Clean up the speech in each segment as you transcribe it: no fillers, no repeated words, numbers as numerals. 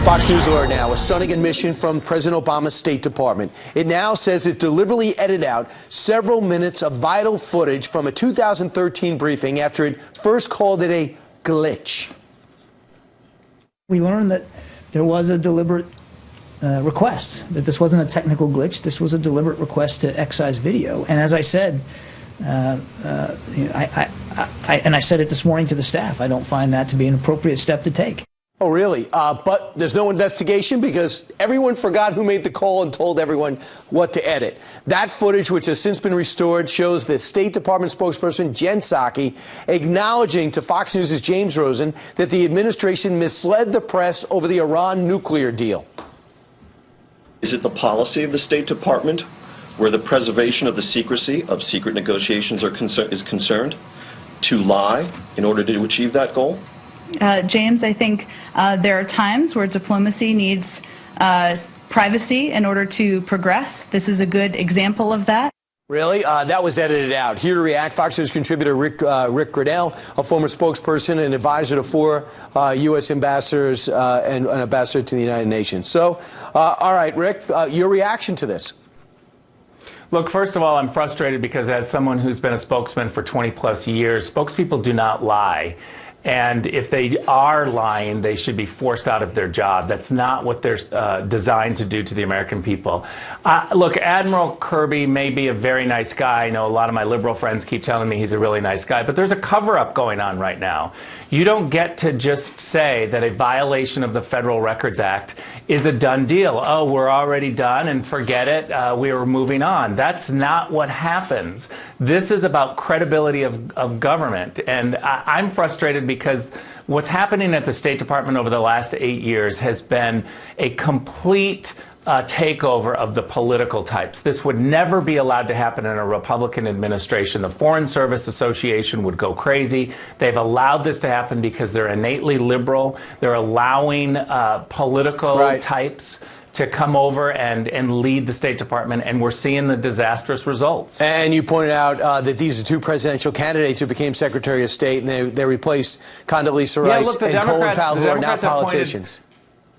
Fox News alert now, a stunning admission from President Obama's State Department. It now says it deliberately edited out several minutes of vital footage from a 2013 briefing after it first called it a glitch. We learned that there was a deliberate request, that this wasn't a technical glitch, this was a deliberate request to excise video. And as I said, I said it this morning to the staff, I don't find that to be an appropriate step to take. Oh, really? But there's no investigation because everyone forgot who made the call and told everyone what to edit. That footage, which has since been restored, shows the State Department spokesperson Jen Psaki acknowledging to Fox News' James Rosen that the administration misled the press over the Iran nuclear deal. Is it the policy of the State Department where the preservation of the secrecy of secret negotiations is concerned to lie in order to achieve that goal? James, I think there are times where diplomacy needs privacy in order to progress. This is a good example of that. Really? That was edited out. Here to react, Fox News contributor Rick Grenell, a former spokesperson and advisor to 4 U.S. ambassadors and an ambassador to the United Nations. So, all right, Rick, your reaction to this? Look, first of all, I'm frustrated because as someone who's been a spokesman for 20-plus years, spokespeople do not lie. And if they are lying, they should be forced out of their job. That's not what they're designed to do to the American people. Look, Admiral Kirby may be a very nice guy. I know a lot of my liberal friends keep telling me he's a really nice guy, but there's a cover-up going on right now. You don't get to just say that a violation of the Federal Records Act is a done deal. Oh, we're already done and forget it. We were moving on. That's not what happens. This is about credibility of government. And I'm frustrated because what's happening at the State Department over the last 8 years has been a complete takeover of the political types. This would never be allowed to happen in a Republican administration. The Foreign Service Association would go crazy. They've allowed this to happen because they're innately liberal. They're allowing political types to come over and lead the State Department, and we're seeing the disastrous results. And you pointed out that these are 2 presidential candidates who became Secretary of State, and they replaced Condoleezza Rice and Colin Powell, who are now politicians.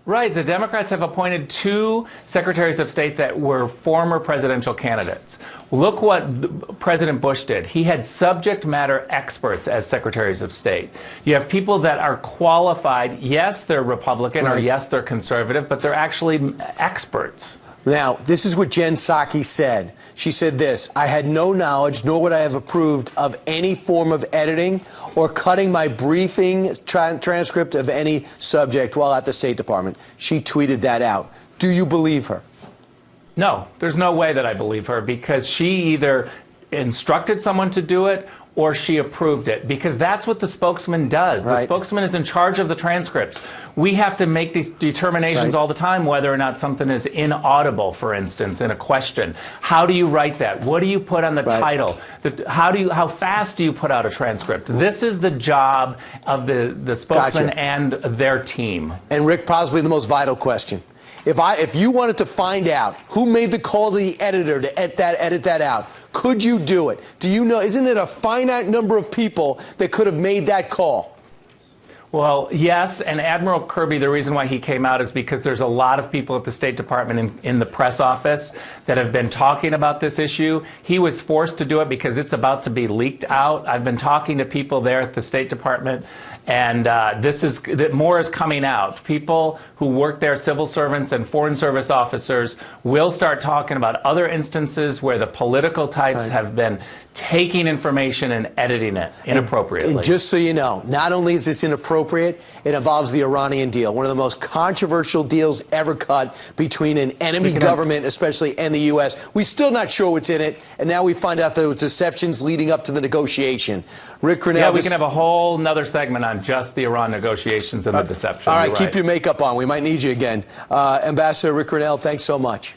Right. The Democrats have appointed 2 secretaries of state that were former presidential candidates. Look what President Bush did. He had subject matter experts as secretaries of state. You have people that are qualified. Yes, they're Republican or yes, they're conservative, but they're actually experts. Now, this is what Jen Psaki said. She said this: I had no knowledge, nor would I have approved of any form of editing or cutting my briefing transcript of any subject while at the State Department. She tweeted that out. Do you believe her? No, there's no way that I believe her, because she either instructed someone to do it or she approved it, because that's what the spokesman does. The spokesman is in charge of the transcripts. We have to make these determinations all the time, whether or not something is inaudible, for instance, in a question. How do you write that? What do you put on the title? How fast do you put out a transcript? This is the job of the spokesman and their team. And Rick, possibly the most vital question. If you wanted to find out who made the call to the editor to edit that out, could you do it? Do you know, isn't it a finite number of people that could have made that call? Well, yes, and Admiral Kirby, the reason why he came out is because there's a lot of people at the State Department in the press office that have been talking about this issue. He was forced to do it because it's about to be leaked out. I've been talking to people there at the State Department, and more is coming out. People who work there, civil servants and Foreign Service officers, will start talking about other instances where the political types have been taking information and editing it inappropriately. And just so you know, not only is this inappropriate, it involves the Iranian deal, one of the most controversial deals ever cut between an enemy government, especially, and the U.S. We're still not sure what's in it, and now we find out there was deceptions leading up to the negotiation. Rick Grenell. Yeah, we can have a whole nother segment on just the Iran negotiations and the deception. All right, keep your makeup on. We might need you again. Ambassador Rick Grenell, thanks so much.